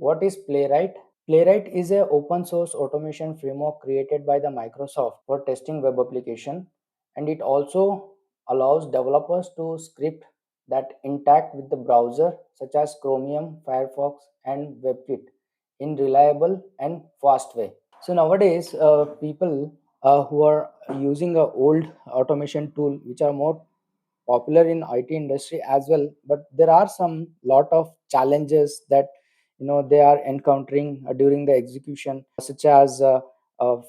What is Playwright? Playwright is a open source automation framework created by the Microsoft for testing web application, and it also allows developers to script that interact with the browser such as Chromium, Firefox and WebKit in reliable and fast way. So nowadays, people who are using a old automation tool which are more popular in IT industry as well, but there are some lot of challenges that they are encountering during the execution, such as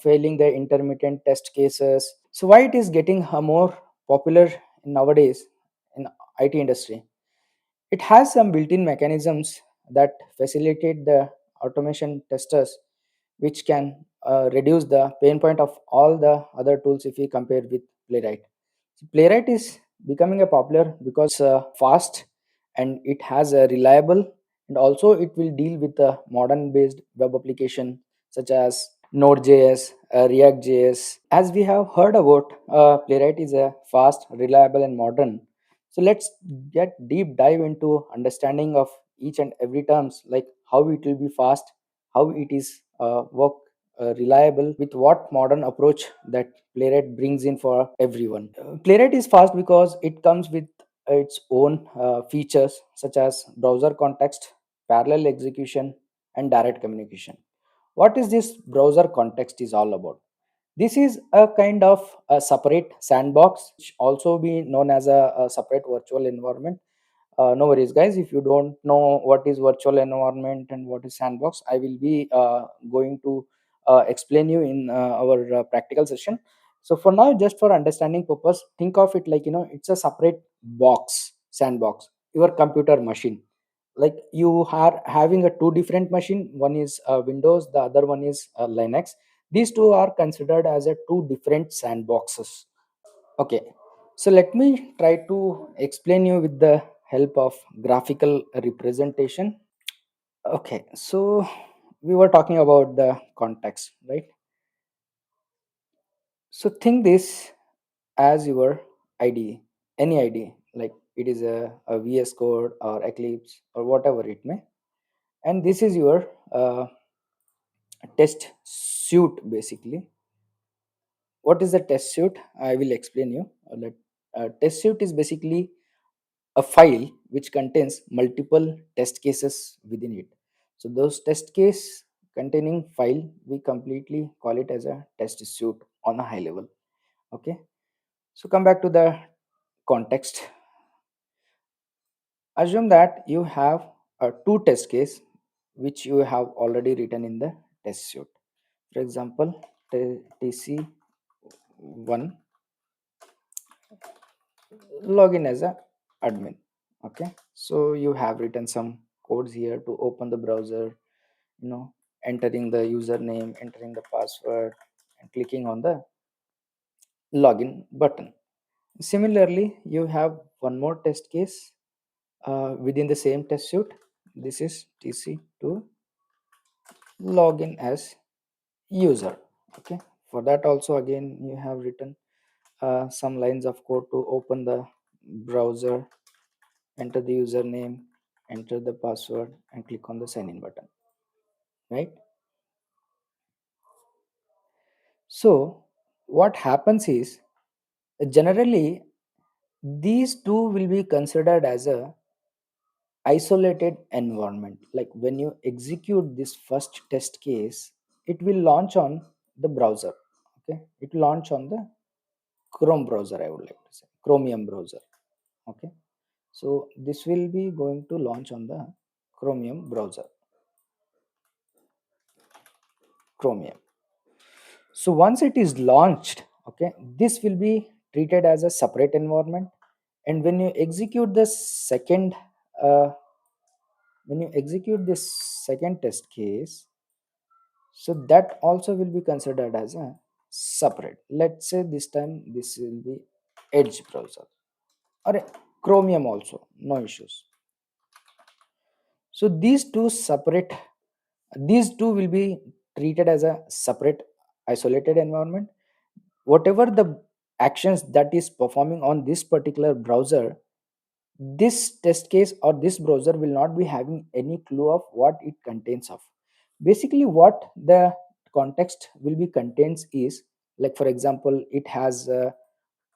failing the intermittent test cases. So why it is getting more popular nowadays in IT industry? It has some built-in mechanisms that facilitate the automation testers, which can reduce the pain point of all the other tools if we compare with Playwright. So Playwright is becoming a popular because fast, and it has a reliable, and also it will deal with the modern based web application such as Node.js, React.js. As we have heard about, Playwright is a fast, reliable, and modern. So let's get deep dive into understanding of each and every terms, like how it will be fast, how it is work reliable, with what modern approach that Playwright brings in for everyone. Playwright is fast because it comes with its own features such as browser context, parallel execution, and direct communication. What is this browser context is all about? This is a kind of a separate sandbox, which also be known as a separate virtual environment. No worries, guys. If you don't know what is virtual environment and what is sandbox, I will be going to explain you in our practical session. So for now, just for understanding purpose, think of it like it's a separate box, sandbox, your computer machine. Like you are having a two different machine. One is Windows, the other one is Linux. These two are considered as a two different sandboxes. Okay, so let me try to explain you with the help of graphical representation. Okay, so we were talking about the context, right? So think this as your IDE, any IDE, like it is a VS Code or Eclipse or whatever it may, and this is your test suite basically. What is the test suite? I will explain you. Test suite is basically a file which contains multiple test cases within it. So those test case containing file, we completely call it as a test suite on a high level. Okay, so come back to the context. Assume that you have a two test case which you have already written in the test suite. For example, tc1 login as a admin. Okay, so you have written some codes here to open the browser, entering the username, entering the password, and clicking on the login button. Similarly, you have one more test case within the same test suite. This is tc2 login as user. Okay, for that also again you have written some lines of code to open the browser, enter the username, enter the password, and click on the sign in button, right? So what happens is, generally these two will be considered as a isolated environment. Like when you execute this first test case, it will launch on the browser. Okay, it will launch on the Chrome browser, I would like to say Chromium browser. Okay, so this will be going to launch on the Chromium browser, Chromium. So once it is launched, okay, this will be treated as a separate environment. And uh, when you execute this second test case, so that also will be considered as a separate. Let's say this time this will be Edge browser or a Chromium also, no issues. So these two will be treated as a separate isolated environment. Whatever the actions that is performing on this particular browser, this test case or this browser will not be having any clue of what it contains of. Basically what the context will be contains is, like for example, it has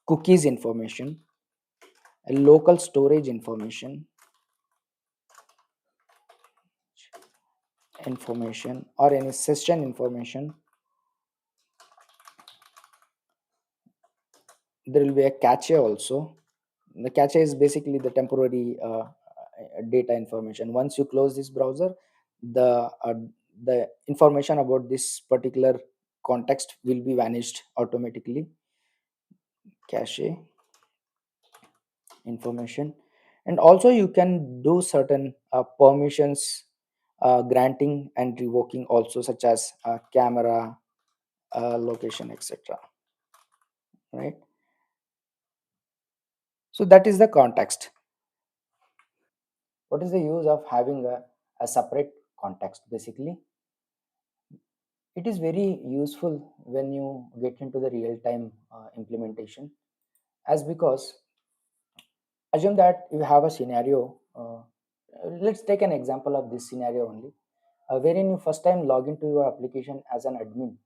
cookies information, a local storage information or any session information. There will be a cache also. The cache is basically the temporary data information. Once you close this browser, the information about this particular context will be vanished automatically. Cache information. And also you can do certain permissions, granting and revoking also, such as camera, location, etc. Right. So that is the context. What is the use of having a separate context? Basically, it is very useful when you get into the real time implementation, as because assume that you have a scenario. Let's take an example of this scenario only, wherein you first time log into your application as an admin,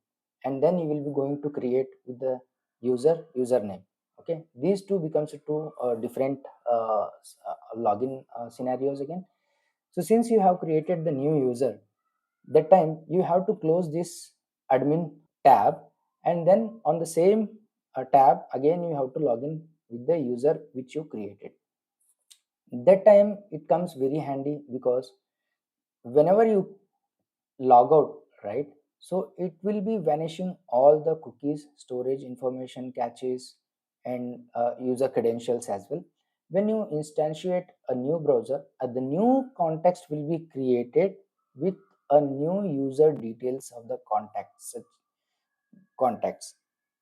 and then you will be going to create with the username. Okay, these two becomes two different login scenarios again. So since you have created the new user, that time you have to close this admin tab, and then on the same tab again you have to log in with the user which you created. That time it comes very handy, because whenever you log out, right, so it will be vanishing all the cookies, storage information, caches, and user credentials as well. When you instantiate a new browser, the new context will be created with a new user details of the contacts.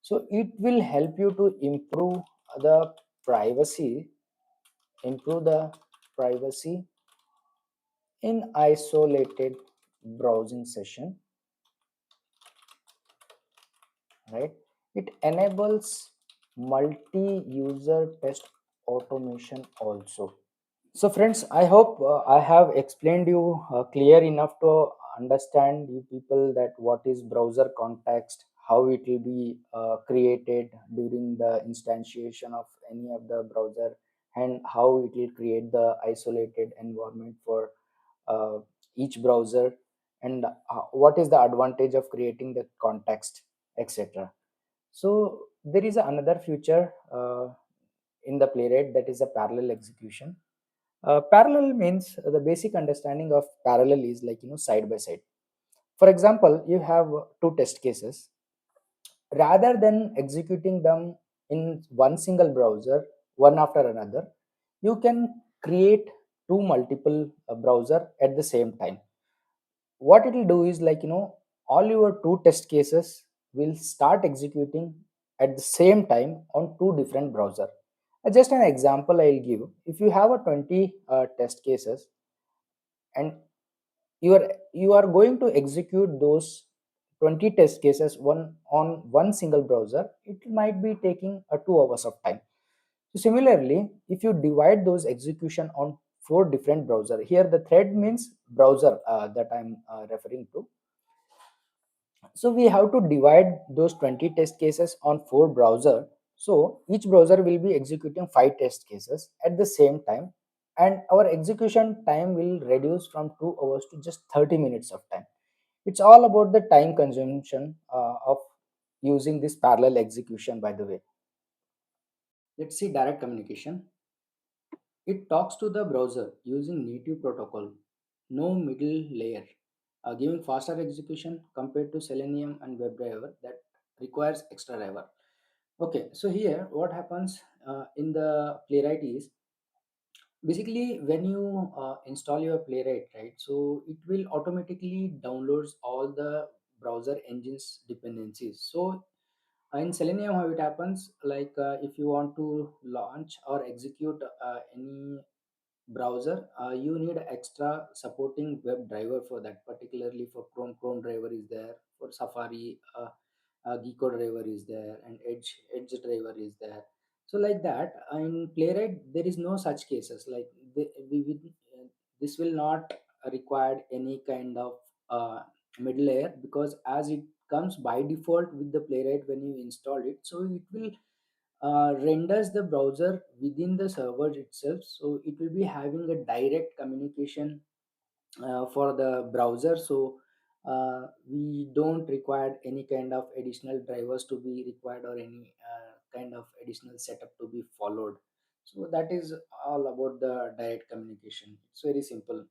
So it will help you to the privacy improve the privacy in isolated browsing session, right? It enables multi-user test automation also. So friends, I hope I have explained you clear enough to understand you people that what is browser context, how it will be created during the instantiation of any of the browser, and how it will create the isolated environment for uh, each browser, and what is the advantage of creating the context, etc. So there is another feature in the Playwright, that is a parallel execution. Parallel means the basic understanding of parallel is like, side by side. For example, you have two test cases. Rather than executing them in one single browser, one after another, you can create two multiple browser at the same time. What it will do is like, all your two test cases will start executing at the same time on two different browser. Just an example I'll give. If you have a 20 test cases, and you are going to execute those 20 test cases one on one single browser, it might be taking 2 hours of time. So similarly, if you divide those execution on four different browser, here the thread means browser that I'm referring to. So we have to divide those 20 test cases on four browser. So each browser will be executing five test cases at the same time, and our execution time will reduce from 2 hours to just 30 minutes of time. It's all about the time consumption of using this parallel execution, by the way. Let's see direct communication. It talks to the browser using native protocol, no middle layer, giving faster execution compared to Selenium and WebDriver that requires extra driver. Okay, so here what happens in the Playwright is, basically when you install your Playwright, right, so it will automatically downloads all the browser engines dependencies. So in Selenium, how it happens, like if you want to launch or execute any browser, you need extra supporting web driver for that. Particularly for Chrome driver is there, for Safari Gecko driver is there, and Edge driver is there. So like that, in Playwright, there is no such cases. Like this will not require any kind of middle layer, because as it comes by default with the Playwright when you install it, so it will renders the browser within the server itself. So it will be having a direct communication for the browser. So we don't require any kind of additional drivers to be required, or any kind of additional setup to be followed. So that is all about the direct communication. It's very simple.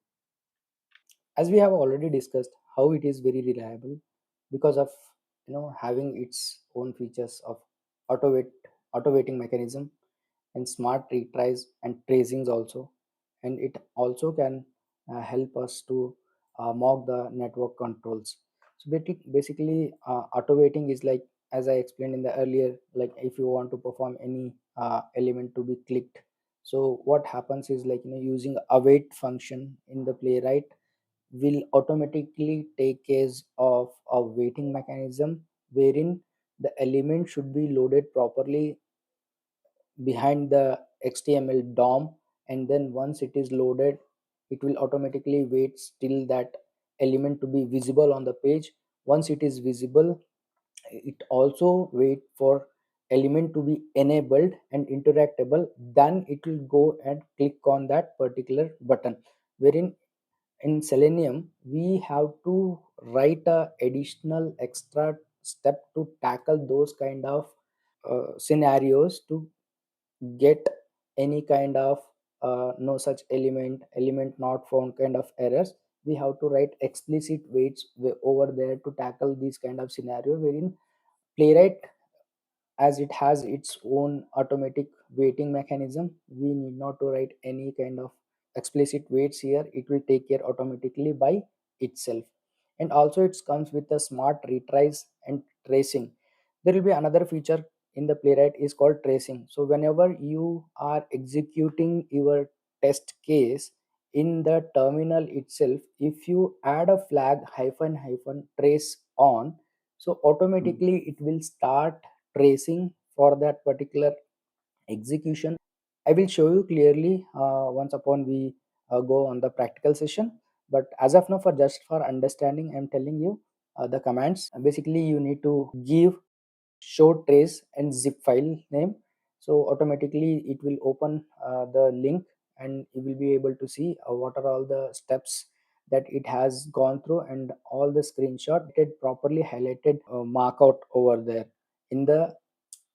As we have already discussed how it is very reliable, because of having its own features of auto waiting mechanism and smart retries and tracings also. And it also can help us to mock the network controls. So basically automating is like, as I explained in the earlier, like if you want to perform any element to be clicked, so what happens is, like using await function in the Playwright will automatically take care of a waiting mechanism, wherein the element should be loaded properly behind the HTML DOM, and then once it is loaded, it will automatically wait till that element to be visible on the page. Once it is visible, it also wait for element to be enabled and interactable, then it will go and click on that particular button. Wherein in Selenium we have to write a additional extra step to tackle those kind of scenarios, to get any kind of no such element not found kind of errors. We have to write explicit waits over there to tackle these kind of scenario, wherein Playwright, as it has its own automatic waiting mechanism, we need not to write any kind of explicit waits here. It will take care automatically by itself. And also it comes with a smart retries and tracing. There will be another feature in the Playwright is called tracing. So whenever you are executing your test case in the terminal itself, if you add a flag hyphen hyphen trace on, so automatically it will start tracing for that particular execution. I will show you clearly once upon we go on the practical session. But as of now, for just for understanding, I'm telling you the commands. Basically, you need to give show trace and zip file name. So automatically it will open the link, and you will be able to see what are all the steps that it has gone through, and all the screenshot it properly highlighted mark out over there in the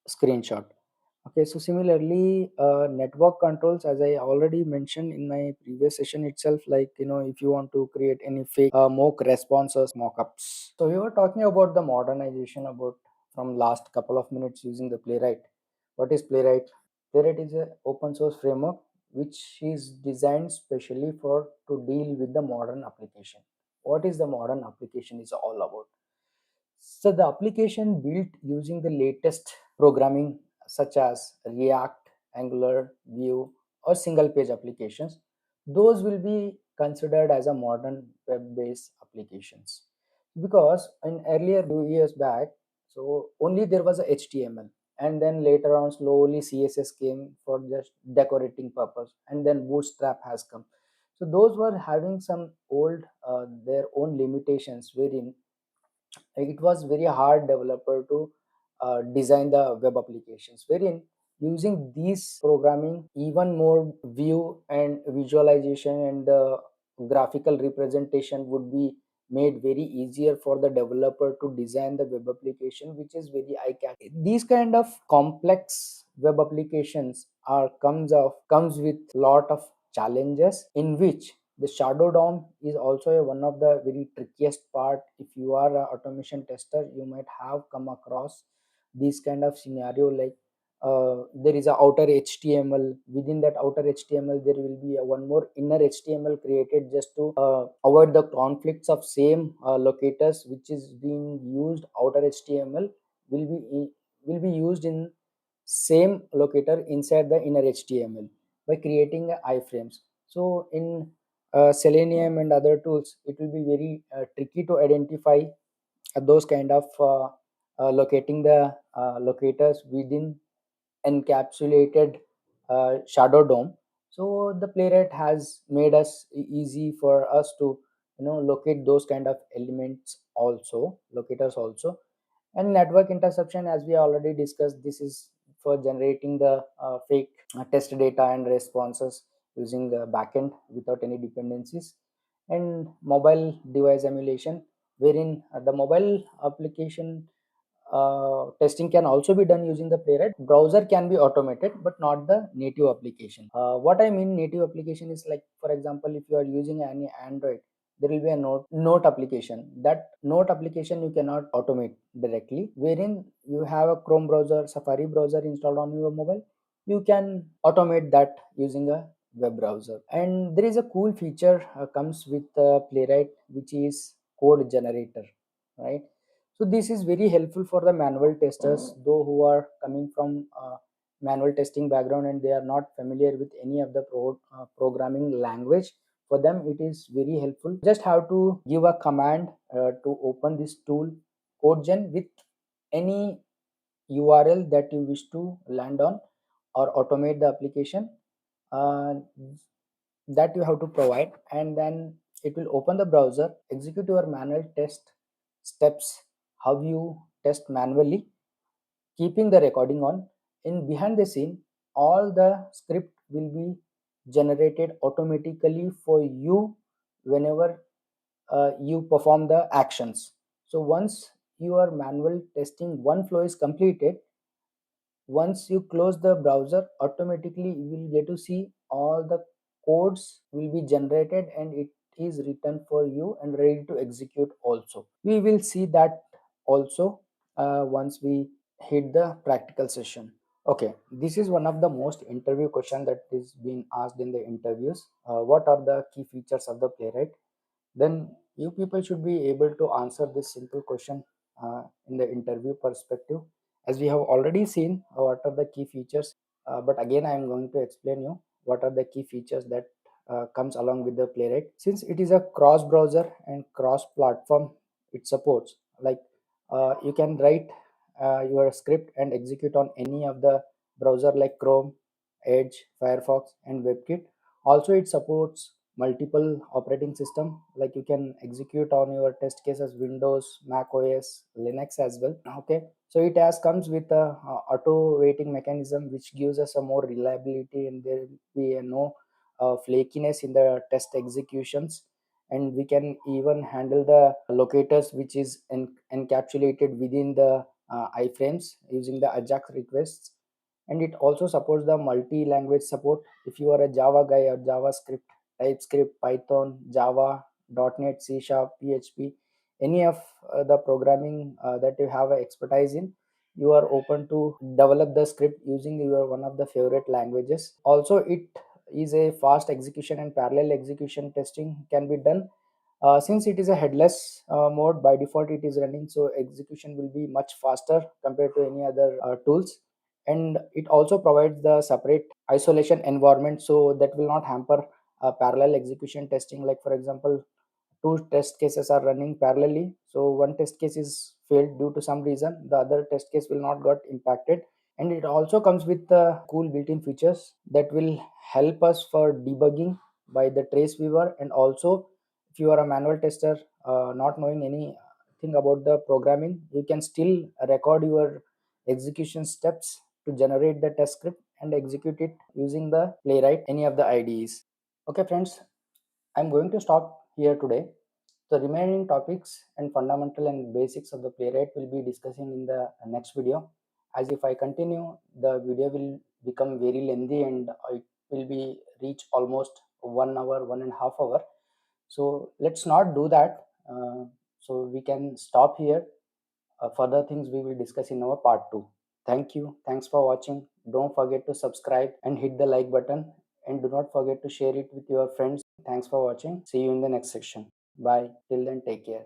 screenshot. Okay, so similarly, network controls, as I already mentioned in my previous session itself, like if you want to create any fake mock responses, mockups. So we were talking about the modernization about from last couple of minutes using the Playwright. What is Playwright? Playwright is a open source framework which is designed specially for to deal with the modern application. What is the modern application is all about? So the application built using the latest programming such as React, Angular, Vue, or single page applications, those will be considered as a modern web-based applications. Because in earlier few years back, so only there was a HTML, and then later on slowly CSS came for just decorating purpose, and then Bootstrap has come. So those were having some old their own limitations, wherein it was very hard developer to design the web applications, wherein using these programming even more view and visualization and the graphical representation would be made very easier for the developer to design the web application, which is very eye catching. These kind of complex web applications are comes with lot of challenges, in which the shadow DOM is also one of the very trickiest part. If you are an automation tester, you might have come across this kind of scenario, like there is a outer HTML. Within that outer HTML, there will be a one more inner HTML created just to avoid the conflicts of same locators, which is being used. Outer HTML will be used in same locator inside the inner HTML by creating iframes. So in Selenium and other tools, it will be very tricky to identify those kind of locating the locators within encapsulated shadow dome. So the Playwright has made us easy for us to locate those kind of elements also, locators also. And network interception, as we already discussed, this is for generating the fake test data and responses using the backend without any dependencies. And mobile device emulation, wherein the mobile application testing can also be done using the Playwright. Browser can be automated, but not the native application. What I mean native application is, like for example, if you are using any Android, there will be a note application. That note application you cannot automate directly. Wherein you have a Chrome browser, Safari browser installed on your mobile, you can automate that using a web browser. And there is a cool feature comes with Playwright, which is code generator, right? So this is very helpful for the manual testers, though who are coming from manual testing background and they are not familiar with any of the programming language. For them it is very helpful. Just have to give a command to open this tool CodeGen with any URL that you wish to land on or automate the application, uh, that you have to provide, and then it will open the browser, execute your manual test steps, how you test manually, keeping the recording on. In behind the scene, all the script will be generated automatically for you whenever you perform the actions. So once your manual testing one flow is completed, once you close the browser, automatically you will get to see all the codes will be generated and it is written for you and ready to execute also. We will see that also once we hit the practical session. Okay, this is one of the most interview question that is being asked in the interviews. What are the key features of the Playwright? Then you people should be able to answer this simple question in the interview perspective. As we have already seen what are the key features, but again I am going to explain you what are the key features that comes along with the Playwright. Since it is a cross browser and cross platform, it supports, like you can write your script and execute on any of the browser like Chrome, Edge, Firefox and WebKit. Also it supports multiple operating system, like you can execute on your test cases Windows, Mac OS, Linux as well. Okay, so it has comes with a auto waiting mechanism which gives us a more reliability, and there will be a no flakiness in the test executions. And we can even handle the locators which is encapsulated within the iframes using the ajax requests. And it also supports the multi-language support. If you are a Java guy or JavaScript, TypeScript, Python, Java, .NET, C Sharp, PHP, any of the programming that you have expertise in, you are open to develop the script using your one of the favorite languages. Also, it is a fast execution and parallel execution testing can be done. Since it is a headless mode, by default it is running, so execution will be much faster compared to any other tools. And it also provides the separate isolation environment, so that will not hamper parallel execution testing. Like for example, two test cases are running parallelly, so one test case is failed due to some reason, the other test case will not got impacted. And it also comes with the cool built-in features that will help us for debugging by the trace viewer. And also if you are a manual tester, not knowing anything about the programming, you can still record your execution steps to generate the test script and execute it using the Playwright, any of the IDEs. Okay friends, I'm going to stop here today. The remaining topics and fundamental and basics of the Playwright will be discussing in the next video. As if I continue, the video will become very lengthy and it will be reach almost 1 hour, 1.5 hour. So let's not do that. So we can stop here. Further things we will discuss in our part 2. Thank you. Thanks for watching. Don't forget to subscribe and hit the like button. And do not forget to share it with your friends. Thanks for watching. See you in the next section. Bye. Till then, take care.